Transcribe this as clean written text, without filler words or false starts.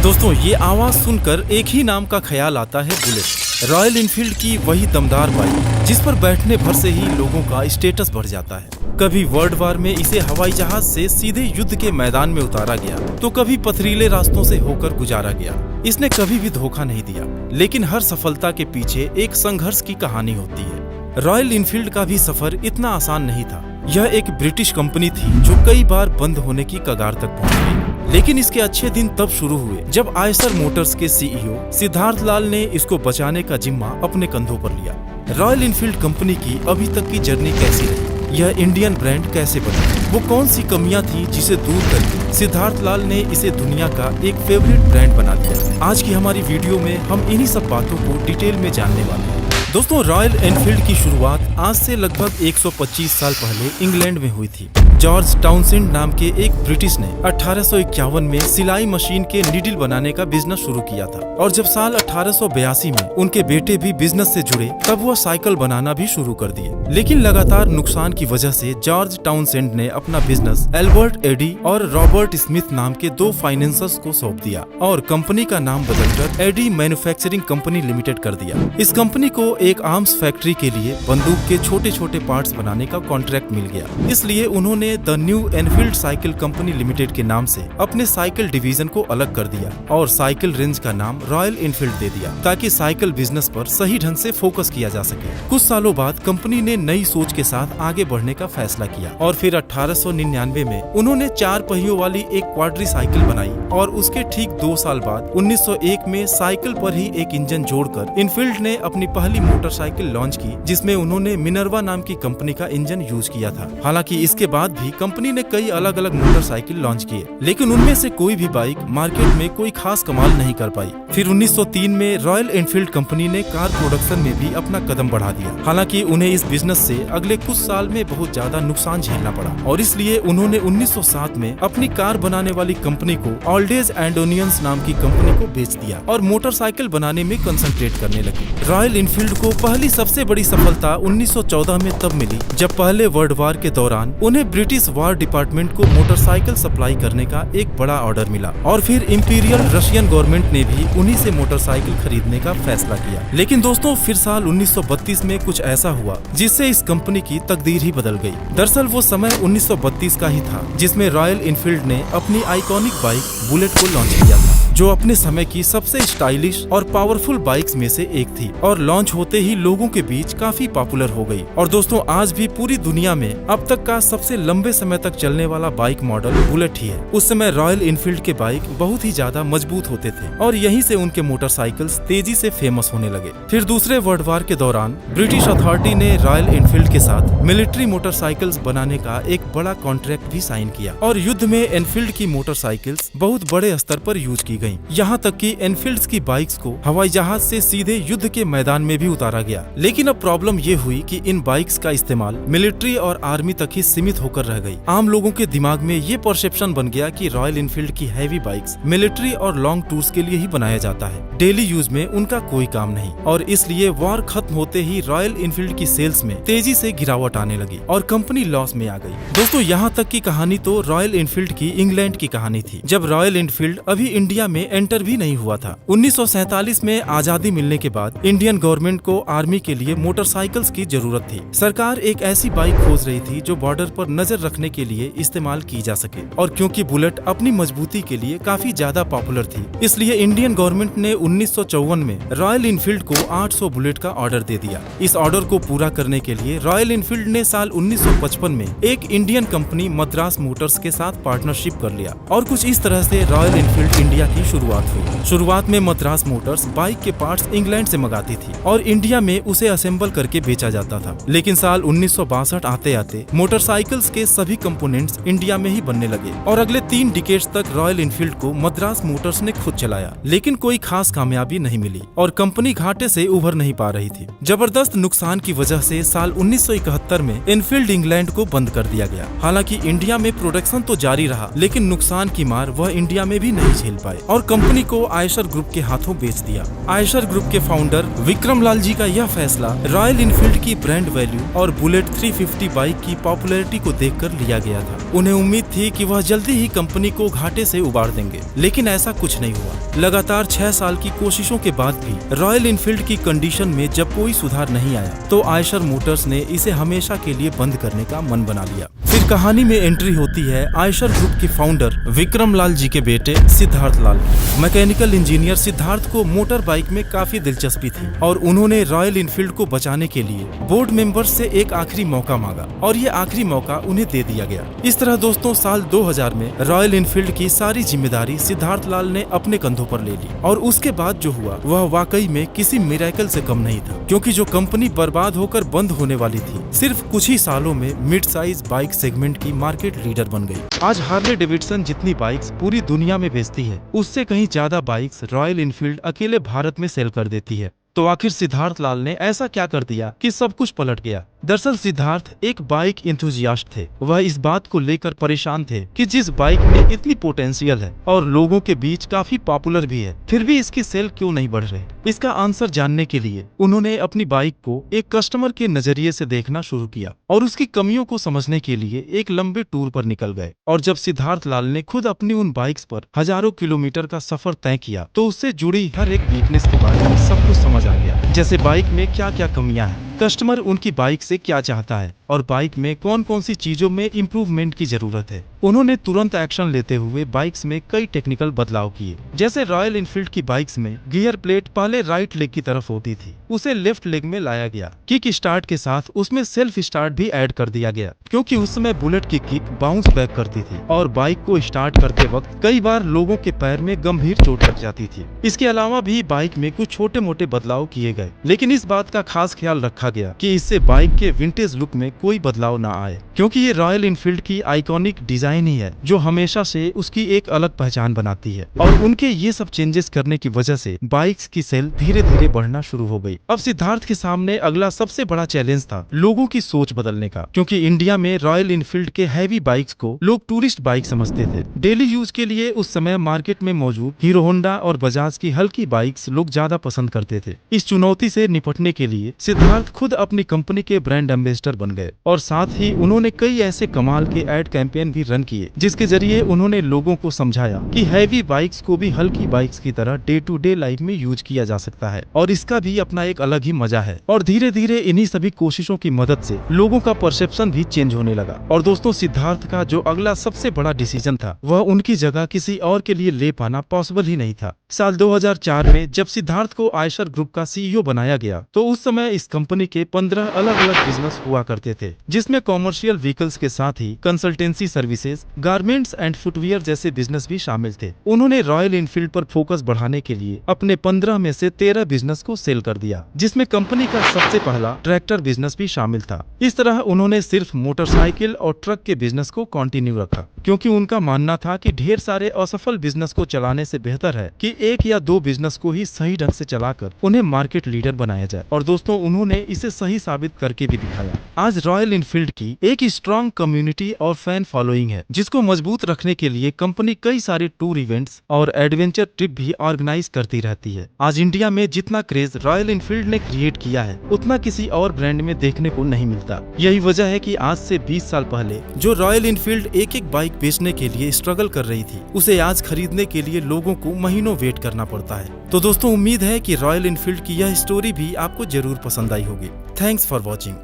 दोस्तों ये आवाज सुनकर एक ही नाम का ख्याल आता है बुलेट। रॉयल इनफील्ड की वही दमदार बाइक जिस पर बैठने भर से ही लोगों का स्टेटस बढ़ जाता है। कभी वर्ल्ड वार में इसे हवाई जहाज से सीधे युद्ध के मैदान में उतारा गया तो कभी पथरीले रास्तों से होकर गुजारा गया। इसने कभी भी धोखा नहीं दिया, लेकिन हर सफलता के पीछे एक संघर्ष की कहानी होती है। रॉयल इनफील्ड का भी सफर इतना आसान नहीं था। यह एक ब्रिटिश कंपनी थी जो कई बार बंद होने की कगार तक पहुंच गई, लेकिन इसके अच्छे दिन तब शुरू हुए जब आयशर मोटर्स के सीईओ सिद्धार्थ लाल ने इसको बचाने का जिम्मा अपने कंधों पर लिया। रॉयल इनफील्ड कंपनी की अभी तक की जर्नी कैसी रही, यह इंडियन ब्रांड कैसे बना, वो कौन सी कमियां थी जिसे दूर करके सिद्धार्थ लाल ने इसे दुनिया का एक फेवरेट ब्रांड बना दिया। आज की हमारी वीडियो में हम इन्हीं सब बातों को डिटेल में जानने वाले हैं। दोस्तों रॉयल एनफील्ड की शुरुआत आज से लगभग 125 साल पहले इंग्लैंड में हुई थी। जॉर्ज टाउनसेंड नाम के एक ब्रिटिश ने 1851 में सिलाई मशीन के नीडल बनाने का बिजनेस शुरू किया था, और जब साल 1882 में उनके बेटे भी बिजनेस से जुड़े तब वह साइकिल बनाना भी शुरू कर दिए। लेकिन लगातार नुकसान की वजह से जॉर्ज टाउनसेंड ने अपना बिजनेस एल्बर्ट एडी और रॉबर्ट स्मिथ नाम के दो फाइनेंसर्स को सौंप दिया और कंपनी का नाम बदलकर एडी मैन्युफैक्चरिंग कंपनी लिमिटेड कर दिया। इस कंपनी को एक आर्म्स फैक्ट्री के लिए बंदूक के छोटे छोटे पार्ट्स बनाने का कॉन्ट्रैक्ट मिल गया, इसलिए उन्होंने the new Enfield cycle company limited के नाम से अपने साइकिल डिवीजन को अलग कर दिया और साइकिल रेंज का नाम रॉयल इनफील्ड दे दिया, ताकि साइकिल बिजनेस पर सही ढंग से फोकस किया जा सके। कुछ सालों बाद कंपनी ने नई सोच के साथ आगे बढ़ने का फैसला किया और फिर 1899 में उन्होंने 4 पहियों वाली एक क्वाड्री साइकिल बनाई, और उसके ठीक 2 साल बाद 1901 में साइकिल पर ही एक इंजन जोड़कर इनफील्ड ने अपनी पहली मोटरसाइकिल लॉन्च की, जिसमें उन्होंने मिनर्वा नाम की कंपनी का इंजन यूज किया था। हालांकि इसके बाद भी कंपनी ने कई अलग अलग मोटरसाइकिल लॉन्च किए, लेकिन उनमें से कोई भी बाइक मार्केट में कोई खास कमाल नहीं कर पाई। फिर 1903 में रॉयल एनफील्ड कंपनी ने कार प्रोडक्शन में भी अपना कदम बढ़ा दिया। हालांकि उन्हें इस बिजनेस से अगले कुछ साल में बहुत ज्यादा नुकसान झेलना पड़ा, और इसलिए उन्होंने 1907 में अपनी कार बनाने वाली कंपनी को ऑल्डेज एंड ओनियंस नाम की कंपनी को बेच दिया और मोटरसाइकिल बनाने में कंसंट्रेट करने लगी। रॉयल इनफील्ड को पहली सबसे बड़ी सफलता 1914 में तब मिली जब पहले वर्ल्ड वार के दौरान उन्हें ब्रिटिश वार डिपार्टमेंट को मोटरसाइकिल सप्लाई करने का एक बड़ा ऑर्डर मिला, और फिर इंपीरियल रशियन गवर्नमेंट ने भी उन्हीं से मोटरसाइकिल खरीदने का फैसला किया। लेकिन दोस्तों फिर साल 1932 में कुछ ऐसा हुआ जिससे इस कंपनी की तकदीर ही बदल गई। दरअसल वो समय 1932 का ही था जिसमें रॉयल इनफील्ड ने अपनी आइकॉनिक बाइक बुलेट को लॉन्च किया था, जो अपने समय की सबसे स्टाइलिश और पावरफुल बाइक्स में से एक थी, और लॉन्च होते ही लोगों के बीच काफी पॉपुलर हो गई। और दोस्तों आज भी पूरी दुनिया में अब तक का सबसे लंबे समय तक चलने वाला बाइक मॉडल बुलेट ही है। उस समय रॉयल इनफील्ड के बाइक बहुत ही ज्यादा मजबूत होते थे, और यहीं से उनके मोटरसाइकिल्स तेजी से फेमस होने लगे। फिर दूसरे वर्ल्ड वार के दौरान ब्रिटिश अथॉरिटी ने रॉयल इनफील्ड के साथ मिलिट्री मोटरसाइकिल्स बनाने का एक बड़ा कॉन्ट्रैक्ट भी साइन किया, और युद्ध में एनफील्ड की मोटरसाइकिल्स बहुत बड़े स्तर पर यूज की गई। यहाँ तक कि एनफील्ड की बाइक्स को हवाई जहाज से सीधे युद्ध के मैदान में भी उतारा गया। लेकिन अब प्रॉब्लम ये हुई कि इन बाइक्स का इस्तेमाल मिलिट्री और आर्मी तक ही सीमित होकर रह गई। आम लोगों के दिमाग में ये परसेप्शन बन गया कि रॉयल इनफील्ड की हैवी बाइक्स मिलिट्री और लॉन्ग टूर्स के लिए ही बनाया जाता है, डेली यूज में उनका कोई काम नहीं, और इसलिए वॉर खत्म होते ही रॉयल इनफील्ड की सेल्स में तेजी से गिरावट आने लगी और कंपनी लॉस में आ गई। दोस्तों यहाँ तक की कहानी तो रॉयल इनफील्ड की इंग्लैंड की कहानी थी, जब रॉयल इनफील्ड अभी इंडिया में एंटर भी नहीं हुआ था। 1947 में आजादी मिलने के बाद इंडियन गवर्नमेंट को आर्मी के लिए मोटरसाइकिल्स की जरूरत थी। सरकार एक ऐसी बाइक खोज रही थी जो बॉर्डर पर नजर रखने के लिए इस्तेमाल की जा सके, और क्योंकि बुलेट अपनी मजबूती के लिए काफी ज्यादा पॉपुलर थी, इसलिए इंडियन गवर्नमेंट ने 1954 में रॉयल इनफील्ड को 800 बुलेट का ऑर्डर दे दिया। इस ऑर्डर को पूरा करने के लिए रॉयल इनफील्ड ने साल 1955 में एक इंडियन कंपनी मद्रास मोटर्स के साथ पार्टनरशिप कर लिया, और कुछ इस तरह से रॉयल इनफील्ड इंडिया की शुरुआत हुई। शुरुआत में मद्रास मोटर्स बाइक के पार्ट्स इंग्लैंड से मंगाती थी और इंडिया में उसे असेंबल करके बेचा जाता था। लेकिन साल 1962 आते आते मोटरसाइकिल्स के सभी कंपोनेंट्स इंडिया में ही बनने लगे, और अगले 3 डिकेड्स तक रॉयल इनफील्ड को मद्रास मोटर्स ने खुद चलाया। लेकिन कोई खास कामयाबी नहीं मिली और कंपनी घाटे से उभर नहीं पा रही थी। जबरदस्त नुकसान की वजह से साल 1971 में इनफील्ड इंग्लैंड को बंद कर दिया गया। हालांकि इंडिया में प्रोडक्शन तो जारी रहा, लेकिन नुकसान की मार वह इंडिया में भी नहीं झेल पाए, और कंपनी को आयशर ग्रुप के हाथों बेच दिया। आयशर ग्रुप के फाउंडर विक्रम लाल जी का यह फैसला रॉयल इनफील्ड की ब्रांड वैल्यू और बुलेट 350 बाइक की पॉपुलैरिटी को देखकर लिया गया था। उन्हें उम्मीद थी कि वह जल्दी ही कंपनी को घाटे से उबार देंगे, लेकिन ऐसा कुछ नहीं हुआ। लगातार 6 साल की कोशिशों के बाद भी रॉयल इनफील्ड की कंडीशन में जब कोई सुधार नहीं आया तो आयशर मोटर्स ने इसे हमेशा के लिए बंद करने का मन बना लिया। फिर कहानी में एंट्री होती है आयशर ग्रुप के फाउंडर विक्रम लाल जी के बेटे सिद्धार्थ लाल। मैकेनिकल इंजीनियर सिद्धार्थ को मोटर बाइक में काफी दिलचस्पी थी और उन्होंने रॉयल इनफील्ड को बचाने के लिए बोर्ड मेंबर्स से एक आखिरी मौका मांगा और ये आखिरी मौका उन्हें दे दिया गया। इस तरह दोस्तों साल 2000 में रॉयल इनफील्ड की सारी जिम्मेदारी सिद्धार्थ लाल ने अपने कंधों पर ले ली और उसके बाद जो हुआ वह वाकई में किसी मिरेकल से कम नहीं था, क्योंकि जो कंपनी बर्बाद होकर बंद होने वाली थी सिर्फ कुछ ही सालों में मिड साइज बाइक सेगमेंट की मार्केट लीडर बन गई। आज हार्ले डेविडसन जितनी बाइक्स पूरी दुनिया में बेचती है उससे कहीं ज्यादा बाइक्स रॉयल इनफील्ड अकेले भारत में सेल कर देती है। तो आखिर सिद्धार्थ लाल ने ऐसा क्या कर दिया कि सब कुछ पलट गया? दरअसल सिद्धार्थ एक बाइक एंथुसियास्ट थे। वह इस बात को लेकर परेशान थे कि जिस बाइक में इतनी पोटेंशियल है और लोगों के बीच काफी पॉपुलर भी है, फिर भी इसकी सेल क्यों नहीं बढ़ रही? इसका आंसर जानने के लिए उन्होंने अपनी बाइक को एक कस्टमर के नजरिए से देखना शुरू किया और उसकी कमियों को समझने के लिए एक लंबे टूर पर निकल गए। और जब सिद्धार्थ लाल ने खुद अपनी उन बाइक्स पर हजारों किलोमीटर का सफर तय किया तो उससे जुड़ी हर एक वीकनेस के बारे में सब कुछ समझ आ गया। जैसे बाइक में क्या क्या कमियां हैं, कस्टमर उनकी बाइक से क्या चाहता है और बाइक में कौन कौन सी चीजों में इम्प्रूवमेंट की जरूरत है। उन्होंने तुरंत एक्शन लेते हुए बाइक्स में कई टेक्निकल बदलाव किए। जैसे रॉयल इनफील्ड की बाइक्स में गियर प्लेट पहले राइट लेग की तरफ होती थी, उसे लेफ्ट लेग में लाया गया। किक स्टार्ट के साथ उसमें सेल्फ स्टार्ट भी ऐड कर दिया गया, क्योंकि उस समय बुलेट की किक बाउंस बैक करती थी और बाइक को स्टार्ट करते वक्त कई बार लोगों के पैर में गंभीर चोट लग जाती थी। इसके अलावा भी बाइक में कुछ छोटे मोटे बदलाव किए गए, लेकिन इस बात का खास ख्याल रखा गया कि इससे बाइक के विंटेज लुक में कोई बदलाव ना आए, क्योंकि ये रॉयल इनफील्ड की आइकॉनिक डिजाइन ही है जो हमेशा से उसकी एक अलग पहचान बनाती है। और उनके ये सब चेंजेस करने की वजह से बाइक्स की सेल धीरे धीरे बढ़ना शुरू हो गई। अब सिद्धार्थ के सामने अगला सबसे बड़ा चैलेंज था लोगों की सोच बदलने का, क्योंकि इंडिया में रॉयल इनफील्ड के हैवी बाइक्स को लोग टूरिस्ट बाइक समझते थे। डेली यूज के लिए उस समय मार्केट में मौजूद हीरो होंडा और बजाज की हल्की बाइक्स लोग ज्यादा पसंद करते थे। इस चुनौती से निपटने के लिए सिद्धार्थ खुद अपनी कंपनी के ब्रांड एम्बेसडर बन गए और साथ ही उन्होंने कई ऐसे कमाल के एड कैंपेन भी रन किए जिसके जरिए उन्होंने लोगों को समझाया कि हैवी बाइक्स को भी हल्की बाइक्स की तरह डे टू डे लाइफ में यूज किया जा सकता है और इसका भी अपना एक अलग ही मजा है। और धीरे धीरे इन्हीं सभी कोशिशों की मदद से लोगों का परसेप्शन भी चेंज होने लगा। और दोस्तों सिद्धार्थ का जो अगला सबसे बड़ा डिसीजन था वह उनकी जगह किसी और के लिए ले पाना पॉसिबल ही नहीं था। साल 2004 में जब सिद्धार्थ को आयशर ग्रुप का सीईओ बनाया गया तो उस समय इस कंपनी के 15 अलग अलग बिजनेस हुआ करते थे, जिसमें कॉमर्शियल व्हीकल्स के साथ ही consultancy services, garments and footwear जैसे बिजनेस भी शामिल थे। उन्होंने रॉयल इनफील्ड पर फोकस बढ़ाने के लिए अपने 15 में से 13 बिजनेस को सेल कर दिया, जिसमें कंपनी का सबसे पहला ट्रैक्टर बिजनेस भी शामिल था। इस तरह उन्होंने सिर्फ मोटरसाइकिल और ट्रक के बिजनेस को कंटिन्यू रखा, क्योंकि उनका मानना था कि ढेर सारे असफल बिजनेस को चलाने से बेहतर है कि एक या दो बिजनेस को ही सही ढंग से चलाकर उन्हें मार्केट लीडर बनाया जाए। और दोस्तों उन्होंने इसे सही साबित करके भी दिखाया। आज रॉयल इनफील्ड की एक स्ट्रॉन्ग कम्युनिटी और फैन फॉलोइंग है, जिसको मजबूत रखने के लिए कंपनी कई सारे टूर इवेंट्स और एडवेंचर ट्रिप भी ऑर्गेनाइज करती रहती है। आज इंडिया में जितना क्रेज रॉयल इनफील्ड ने क्रिएट किया है उतना किसी और ब्रांड में देखने को नहीं मिलता। यही वजह है कि आज से 20 साल पहले जो रॉयल इनफील्ड एक एक बाइक बेचने के लिए स्ट्रगल कर रही थी, उसे आज खरीदने के लिए लोगों को महीनों वेट करना पड़ता है। तो दोस्तों उम्मीद है कि रॉयल इनफील्ड की यह स्टोरी भी आपको जरूर पसंद आई होगी। Thanks for watching.